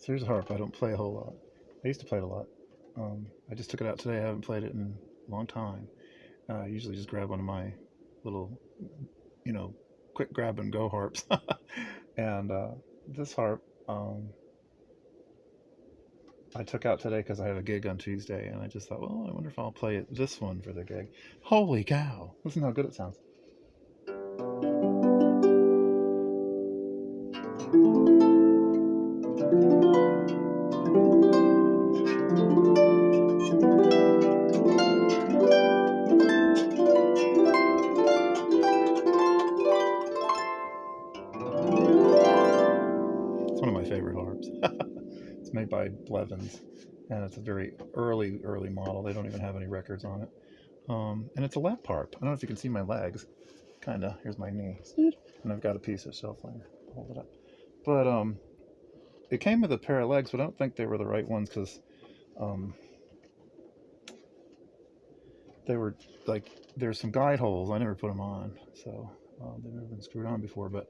So here's a harp. I don't play a whole lot. I used to play it a lot. I just took it out today. I haven't played it in a long time. I usually just grab one of my little, you know, quick grab and go harps. And this harp, I took out today because I have a gig on Tuesday, and I just thought, well, I wonder if I'll play this one for the gig. Holy cow! Listen how good it sounds. It's one of my favorite harps. It's made by Blevins, and it's a very early model. They don't even have any records on it. And it's a lap harp. I don't know if you can see my legs. Kinda. Here's my knee, and I've got a piece of shelf liner. Hold it up. But it came with a pair of legs, but I don't think they were the right ones because um, they were like there's some guide holes. I never put them on, so they've never been screwed on before. But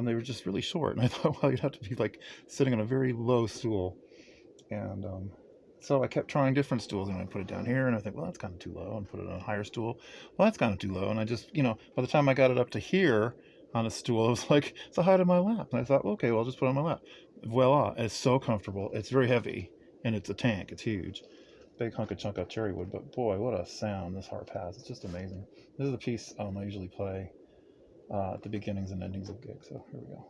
they were just really short, and I thought, well, you'd have to be like sitting on a very low stool, and so I kept trying different stools, and I put it down here, and I think, well, that's kind of too low, and put it on a higher stool. Well, that's kind of too low, and I just, by the time I got it up to here on a stool, it was like it's the height of my lap, and I thought, well, okay, well, I'll just put it on my lap. Voila! It's so comfortable. It's very heavy, and it's a tank. It's huge, big hunk of chunk of cherry wood. But boy, what a sound this harp has! It's just amazing. This is the piece I usually play at the beginnings and endings of gigs. So here we go.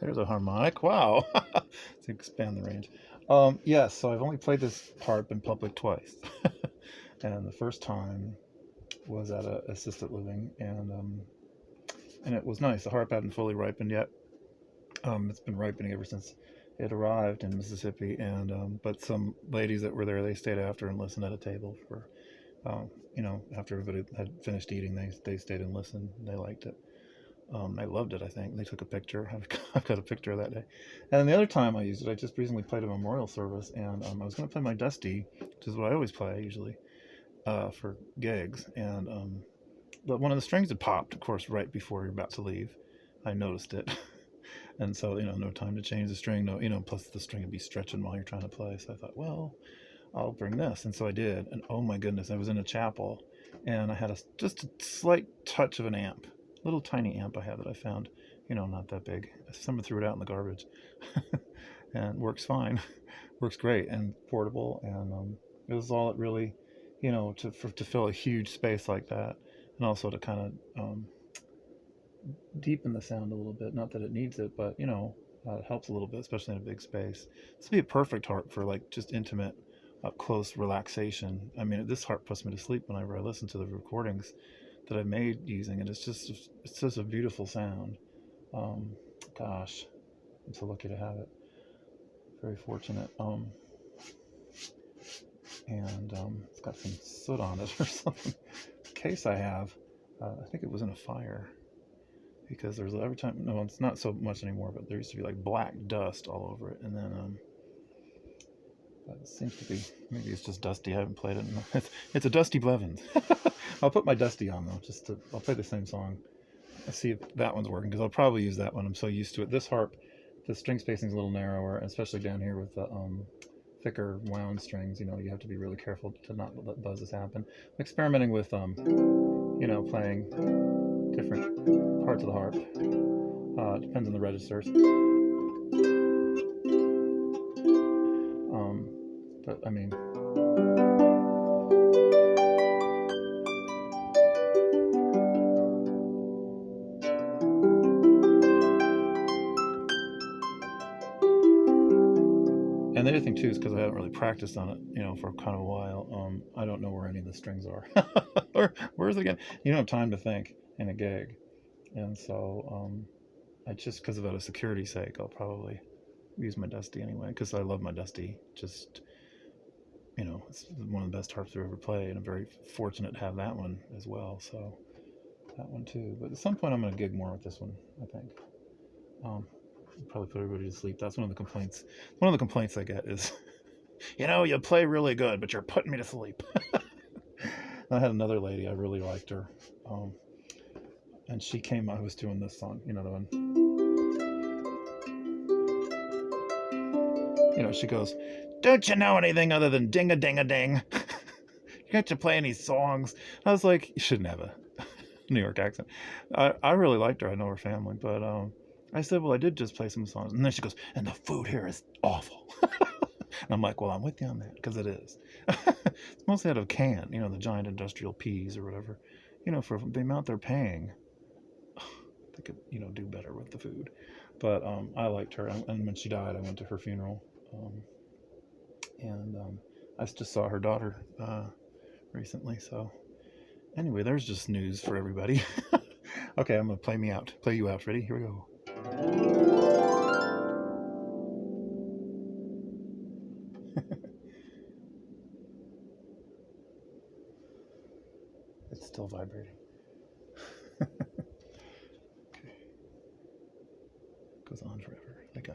There's a harmonic. Wow. To expand the range. Yes, so I've only played this harp in public twice. And the first time was at a assisted living, and it was nice. The harp hadn't fully ripened yet. It's been ripening ever since it arrived in Mississippi, and but some ladies that were there, they stayed after and listened at a table for, after everybody had finished eating, they stayed and listened. They liked it. I loved it. I think they took a picture. I've got a picture of that day. And then the other time I used it, I just recently played a memorial service, and I was going to play my Dusty, which is what I always play usually for gigs, and but one of the strings had popped, of course, right before you're about to leave. I noticed it. And so, no time to change the string. No, plus the string would be stretching while you're trying to play. So I thought, well, I'll bring this. And so I did. And oh my goodness, I was in a chapel, and I had just a slight touch of an amp, little tiny amp I have that I found, not that big. Someone threw it out in the garbage, and works fine, works great and portable. And it was all it really, to fill a huge space like that, and also to kind of deepen the sound a little bit. Not that it needs it, but it helps a little bit, especially in a big space. This would be a perfect harp for like just intimate, up close relaxation. I mean, this harp puts me to sleep whenever I listen to the recordings that I made using it. It's just a beautiful sound. Gosh, I'm so lucky to have it. Very fortunate. And it's got some soot on it or something. The case I have, I think it was in a fire. Because there's every time, no, it's not so much anymore, but there used to be like black dust all over it. And then it seems to be, maybe it's just dusty. I haven't played it. It's a dusty Blevins. I'll put my Dusty on though, I'll play the same song. Let's see if that one's working, because I'll probably use that one. I'm so used to it. This harp, the string spacing is a little narrower, especially down here with the thicker wound strings. You have to be really careful to not let buzzes happen. I'm experimenting with, playing different parts of the harp. Depends on the registers. But I mean, and the other thing too is because I haven't really practiced on it, for kind of a while. I don't know where any of the strings are. Or where's it again? You don't have time to think in a gig, and so I just, because of out of security's sake, I'll probably use my Dusty anyway, because I love my Dusty. Just, it's one of the best harps I've ever played, and I'm very fortunate to have that one as well. So that one too. But at some point, I'm going to gig more with this one, I think. Probably put everybody to sleep. That's one of the complaints. One of the complaints I get is, you play really good, but you're putting me to sleep. I had another lady, I really liked her. And she came, I was doing this song, the one. She goes, "Don't you know anything other than ding-a-ding-a-ding? You got to play any songs?" I was like, you shouldn't have a New York accent. I really liked her. I know her family, but I said, well, I did just play some songs. And then she goes, "And the food here is awful." And I'm like, well, I'm with you on that, because it is. It's mostly out of a can, the giant industrial peas or whatever. For the amount they're paying, they could, do better with the food. But I liked her. And when she died, I went to her funeral. And I just saw her daughter recently. So anyway, there's just news for everybody. Okay, I'm going to play you out. Ready? Here we go. It's still vibrating.